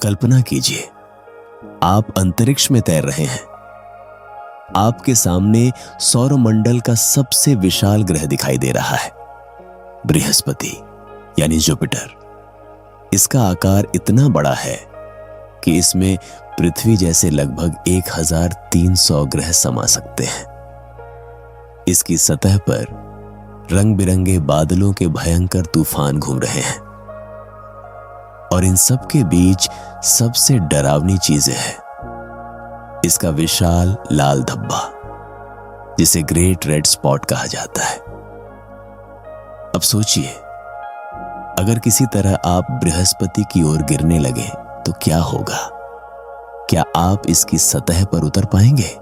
कल्पना कीजिए, आप अंतरिक्ष में तैर रहे हैं। आपके सामने सौरमंडल का सबसे विशाल ग्रह दिखाई दे रहा है, बृहस्पति यानी जुपिटर। इसका आकार इतना बड़ा है कि इसमें पृथ्वी जैसे लगभग 1300 ग्रह समा सकते हैं। इसकी सतह पर रंग बिरंगे बादलों के भयंकर तूफान घूम रहे हैं और इन सब के बीच सबसे डरावनी चीजें हैं इसका विशाल लाल धब्बा, जिसे ग्रेट रेड स्पॉट कहा जाता है। अब सोचिए, अगर किसी तरह आप बृहस्पति की ओर गिरने लगे तो क्या होगा? क्या आप इसकी सतह पर उतर पाएंगे,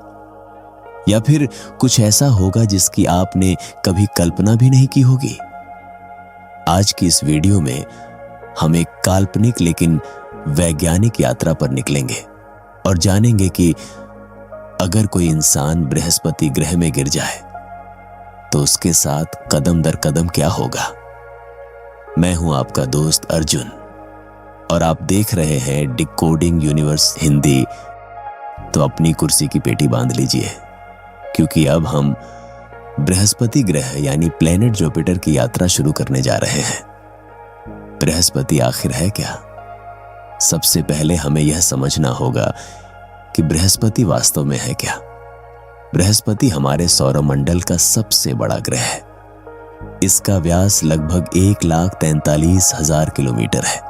या फिर कुछ ऐसा होगा जिसकी आपने कभी कल्पना भी नहीं की होगी? आज की इस वीडियो में हम एक काल्पनिक लेकिन वैज्ञानिक यात्रा पर निकलेंगे और जानेंगे कि अगर कोई इंसान बृहस्पति ग्रह में गिर जाए तो उसके साथ कदम दर कदम क्या होगा। मैं हूं आपका दोस्त अर्जुन और आप देख रहे हैं डिकोडिंग यूनिवर्स हिंदी। तो अपनी कुर्सी की पेटी बांध लीजिए, क्योंकि अब हम बृहस्पति ग्रह यानी प्लेनेट जुपिटर की यात्रा शुरू करने जा रहे हैं। बृहस्पति आखिर है क्या? सबसे पहले हमें यह समझना होगा कि बृहस्पति वास्तव में है क्या। बृहस्पति हमारे सौरमंडल का सबसे बड़ा ग्रह है। इसका व्यास लगभग 1,43,000 किलोमीटर है,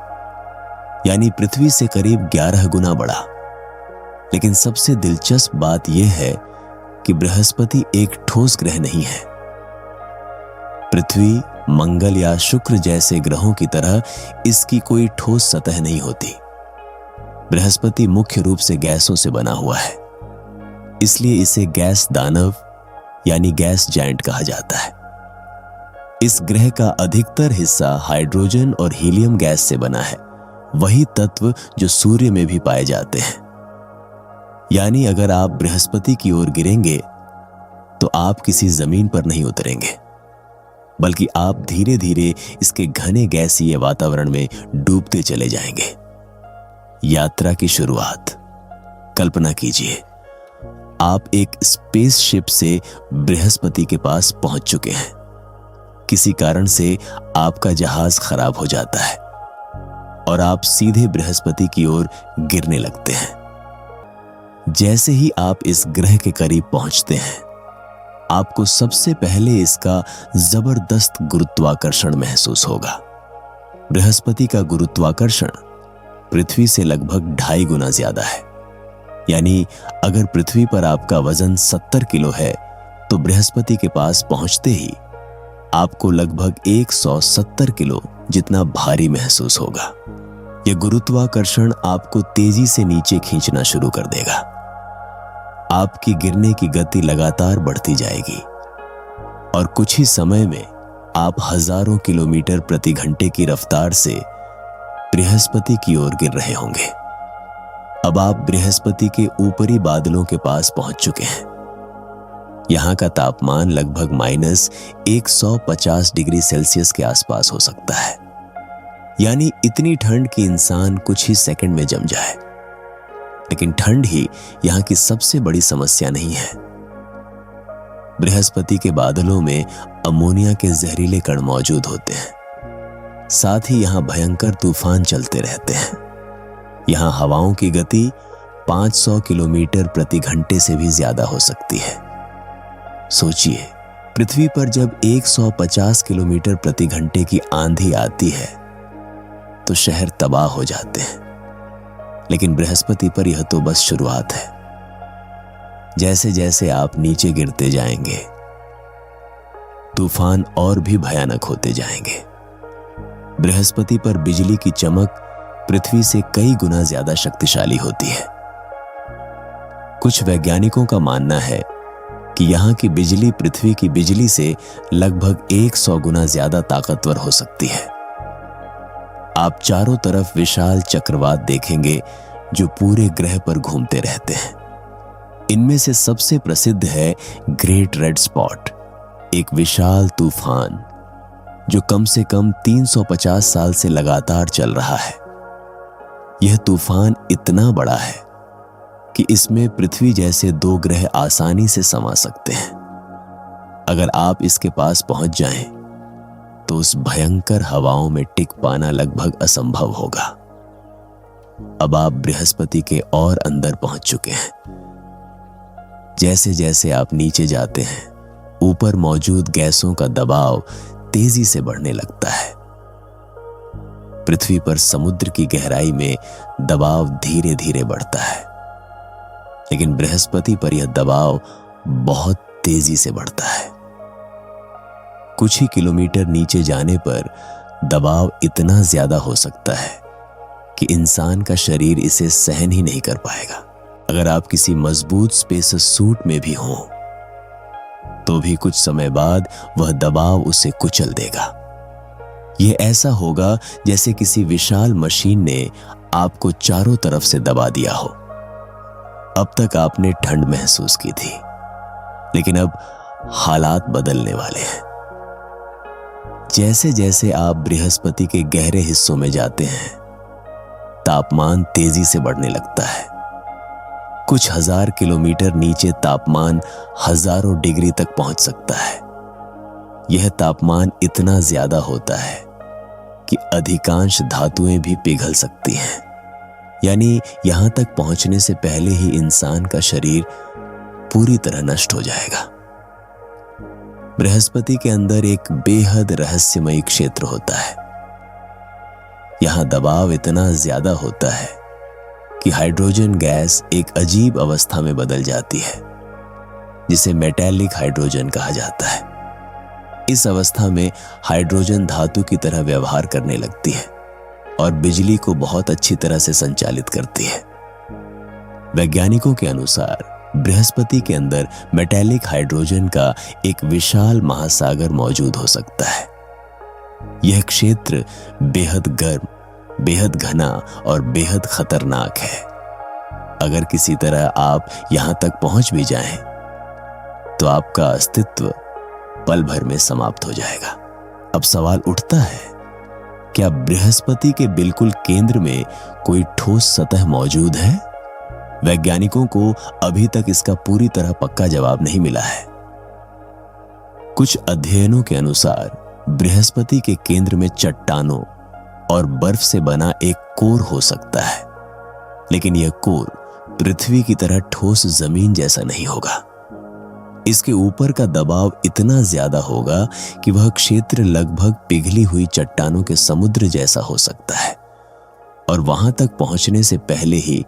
यानी पृथ्वी से करीब 11 गुना बड़ा। लेकिन सबसे दिलचस्प बात यह है कि बृहस्पति एक ठोस ग्रह नहीं है। पृथ्वी, मंगल या शुक्र जैसे ग्रहों की तरह इसकी कोई ठोस सतह नहीं होती। बृहस्पति मुख्य रूप से गैसों से बना हुआ है, इसलिए इसे गैस दानव यानी गैस जायंट कहा जाता है। इस ग्रह का अधिकतर हिस्सा हाइड्रोजन और हीलियम गैस से बना है, वही तत्व जो सूर्य में भी पाए जाते हैं। यानी अगर आप बृहस्पति की ओर गिरेंगे तो आप किसी जमीन पर नहीं उतरेंगे, बल्कि आप धीरे धीरे इसके घने गैसीय वातावरण में डूबते चले जाएंगे। यात्रा की शुरुआत। कल्पना कीजिए, आप एक स्पेसशिप से बृहस्पति के पास पहुंच चुके हैं। किसी कारण से आपका जहाज खराब हो जाता है और आप सीधे बृहस्पति की ओर गिरने लगते हैं। जैसे ही आप इस ग्रह के करीब पहुंचते हैं, आपको सबसे पहले इसका जबरदस्त गुरुत्वाकर्षण महसूस होगा। बृहस्पति का गुरुत्वाकर्षण पृथ्वी से लगभग 2.5 गुना ज्यादा है। यानी अगर पृथ्वी पर आपका वजन 70 किलो है तो बृहस्पति के पास पहुंचते ही आपको लगभग 170 किलो जितना भारी महसूस होगा। यह गुरुत्वाकर्षण आपको तेजी से नीचे खींचना शुरू कर देगा। आपकी गिरने की गति लगातार बढ़ती जाएगी और कुछ ही समय में आप हजारों किलोमीटर प्रति घंटे की रफ्तार से बृहस्पति की ओर गिर रहे होंगे। अब आप बृहस्पति के ऊपरी बादलों के पास पहुंच चुके हैं। यहां का तापमान लगभग -150 डिग्री सेल्सियस के आसपास हो सकता है, यानी इतनी ठंड कि इंसान कुछ ही सेकंड में जम जाए। लेकिन ठंड ही यहां की सबसे बड़ी समस्या नहीं है। बृहस्पति के बादलों में अमोनिया के जहरीले कण मौजूद होते हैं। साथ ही यहां भयंकर तूफान चलते रहते हैं। यहां हवाओं की गति 500 किलोमीटर प्रति घंटे से भी ज्यादा हो सकती है। सोचिए, पृथ्वी पर जब 150 किलोमीटर प्रति घंटे की आंधी आती है तो शहर तबाह हो जाते हैं। लेकिन बृहस्पति पर यह तो बस शुरुआत है। जैसे जैसे आप नीचे गिरते जाएंगे, तूफान और भी भयानक होते जाएंगे। बृहस्पति पर बिजली की चमक पृथ्वी से कई गुना ज्यादा शक्तिशाली होती है। कुछ वैज्ञानिकों का मानना है कि यहां की बिजली पृथ्वी की बिजली से लगभग 100 गुना ज्यादा ताकतवर हो सकती है। आप चारों तरफ विशाल चक्रवात देखेंगे जो पूरे ग्रह पर घूमते रहते हैं। इनमें से सबसे प्रसिद्ध है ग्रेट रेड स्पॉट, एक विशाल तूफान जो कम से कम 350 साल से लगातार चल रहा है। यह तूफान इतना बड़ा है कि इसमें पृथ्वी जैसे 2 ग्रह आसानी से समा सकते हैं। अगर आप इसके पास पहुंच जाएं, तो उस भयंकर हवाओं में टिक पाना लगभग असंभव होगा। अब आप बृहस्पति के और अंदर पहुंच चुके हैं। जैसे जैसे आप नीचे जाते हैं, ऊपर मौजूद गैसों का दबाव तेजी से बढ़ने लगता है। पृथ्वी पर समुद्र की गहराई में दबाव धीरे धीरे बढ़ता है, लेकिन बृहस्पति पर यह दबाव बहुत तेजी से बढ़ता है। कुछ ही किलोमीटर नीचे जाने पर दबाव इतना ज्यादा हो सकता है कि इंसान का शरीर इसे सहन ही नहीं कर पाएगा। अगर आप किसी मजबूत स्पेस सूट में भी हों, तो भी कुछ समय बाद वह दबाव उसे कुचल देगा। यह ऐसा होगा जैसे किसी विशाल मशीन ने आपको चारों तरफ से दबा दिया हो। अब तक आपने ठंड महसूस की थी, लेकिन अब हालात बदलने वाले हैं। जैसे जैसे आप बृहस्पति के गहरे हिस्सों में जाते हैं, तापमान तेजी से बढ़ने लगता है। कुछ 1000 किलोमीटर नीचे तापमान हजारों डिग्री तक पहुंच सकता है। यह तापमान इतना ज्यादा होता है कि अधिकांश धातुएं भी पिघल सकती हैं। यानी यहां तक पहुंचने से पहले ही इंसान का शरीर पूरी तरह नष्ट हो जाएगा। बृहस्पति के अंदर एक बेहद रहस्यमयी क्षेत्र होता है। यहां दबाव इतना ज्यादा होता है कि हाइड्रोजन गैस एक अजीब अवस्था में बदल जाती है, जिसे मेटालिक हाइड्रोजन कहा जाता है। इस अवस्था में हाइड्रोजन धातु की तरह व्यवहार करने लगती है और बिजली को बहुत अच्छी तरह से संचालित करती है। वैज्ञानिकों के अनुसार बृहस्पति के अंदर मेटालिक हाइड्रोजन का एक विशाल महासागर मौजूद हो सकता है। यह क्षेत्र बेहद गर्म, बेहद घना और बेहद खतरनाक है। अगर किसी तरह आप यहां तक पहुंच भी जाएं, तो आपका अस्तित्व पल भर में समाप्त हो जाएगा। अब सवाल उठता है, क्या बृहस्पति के बिल्कुल केंद्र में कोई ठोस सतह मौजूद है? वैज्ञानिकों को अभी तक इसका पूरी तरह पक्का जवाब नहीं मिला है। कुछ अध्ययनों के अनुसार बृहस्पति के केंद्र में चट्टानों और बर्फ से बना एक कोर हो सकता है, लेकिन यह कोर पृथ्वी की तरह ठोस जमीन जैसा नहीं होगा। इसके ऊपर का दबाव इतना ज्यादा होगा कि वह क्षेत्र लगभग पिघली हुई चट्टानों के समुद्र जैसा हो सकता है, और वहां तक पहुंचने से पहले ही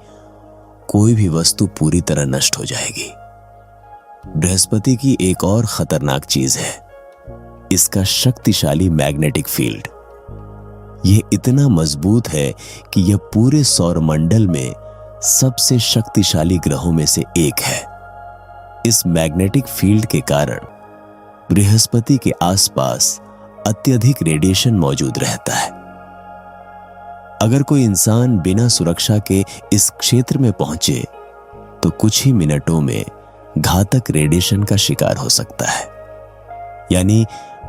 कोई भी वस्तु पूरी तरह नष्ट हो जाएगी। बृहस्पति की एक और खतरनाक चीज है इसका शक्तिशाली मैग्नेटिक फील्ड। यह इतना मजबूत है कि यह पूरे सौरमंडल में सबसे शक्तिशाली ग्रहों में से एक है। इस मैग्नेटिक फील्ड के कारण बृहस्पति के आसपास अत्यधिक रेडिएशन मौजूद रहता है। अगर कोई इंसान बिना सुरक्षा के इस क्षेत्र में पहुंचे, तो कुछ ही मिनटों में घातक रेडिएशन का शिकार हो सकता है। यानी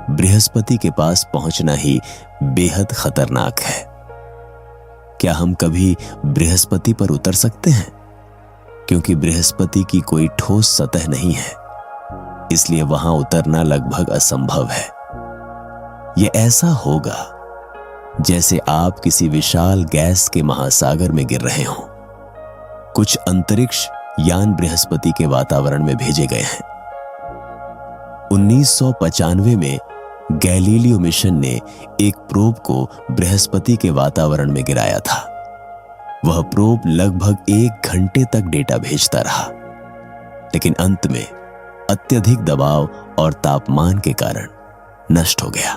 बृहस्पति के पास पहुंचना ही बेहद खतरनाक है। क्या हम कभी बृहस्पति पर उतर सकते हैं? क्योंकि बृहस्पति की कोई ठोस सतह नहीं है, इसलिए वहां उतरना लगभग असंभव है। यह ऐसा होगा जैसे आप किसी विशाल गैस के महासागर में गिर रहे हों। कुछ अंतरिक्ष यान बृहस्पति के वातावरण में भेजे गए हैं। 1995 में गैलीलियो मिशन ने एक प्रोब को बृहस्पति के वातावरण में गिराया था। वह प्रोब लगभग 1 घंटे तक डेटा भेजता रहा, लेकिन अंत में अत्यधिक दबाव और तापमान के कारण नष्ट हो गया।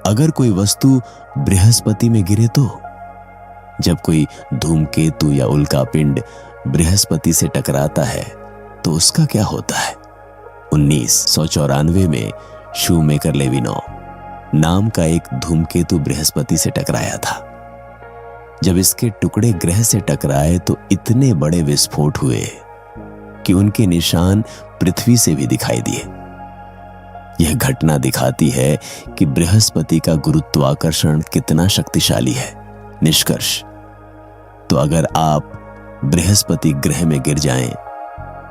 अगर कोई वस्तु बृहस्पति में गिरे तो? जब कोई धूमकेतु या उल्कापिंड बृहस्पति से टकराता है तो उसका क्या होता है? 1994 में शूमेकर लेविनोव नाम का एक धूमकेतु बृहस्पति से टकराया था। जब इसके टुकड़े ग्रह से टकराए तो इतने बड़े विस्फोट हुए कि उनके निशान पृथ्वी से भी दिखाई दिए। यह घटना दिखाती है कि बृहस्पति का गुरुत्वाकर्षण कितना शक्तिशाली है। निष्कर्ष, तो अगर आप बृहस्पति ग्रह में गिर जाएं,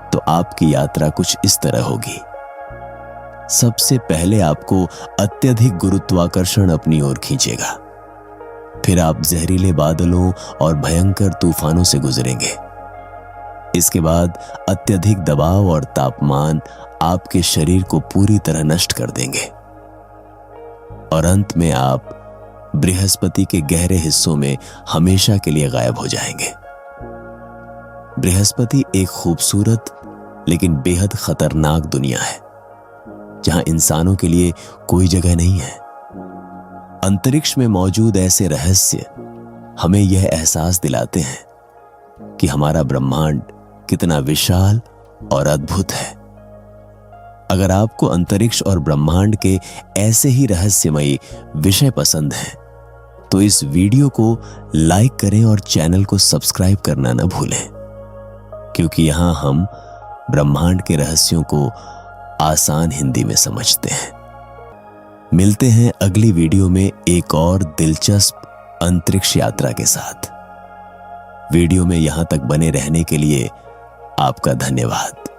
तो आपकी यात्रा कुछ इस तरह होगी। सबसे पहले आपको अत्यधिक गुरुत्वाकर्षण अपनी ओर खींचेगा। फिर आप जहरीले बादलों और भयंकर तूफानों से गुजरेंगे। इसके बाद अत्यधिक दबाव और तापमान आपके शरीर को पूरी तरह नष्ट कर देंगे और अंत में आप बृहस्पति के गहरे हिस्सों में हमेशा के लिए गायब हो जाएंगे। बृहस्पति एक खूबसूरत लेकिन बेहद खतरनाक दुनिया है, जहां इंसानों के लिए कोई जगह नहीं है। अंतरिक्ष में मौजूद ऐसे रहस्य हमें यह एहसास दिलाते हैं कि हमारा ब्रह्मांड कितना विशाल और अद्भुत है। अगर आपको अंतरिक्ष और ब्रह्मांड के ऐसे ही रहस्यमयी विषय पसंद हैं, तो इस वीडियो को लाइक करें और चैनल को सब्सक्राइब करना न भूलें, क्योंकि यहां हम ब्रह्मांड के रहस्यों को आसान हिंदी में समझते हैं। मिलते हैं अगली वीडियो में एक और दिलचस्प अंतरिक्ष यात्रा के साथ। वीडियो में यहां तक बने रहने के लिए आपका धन्यवाद।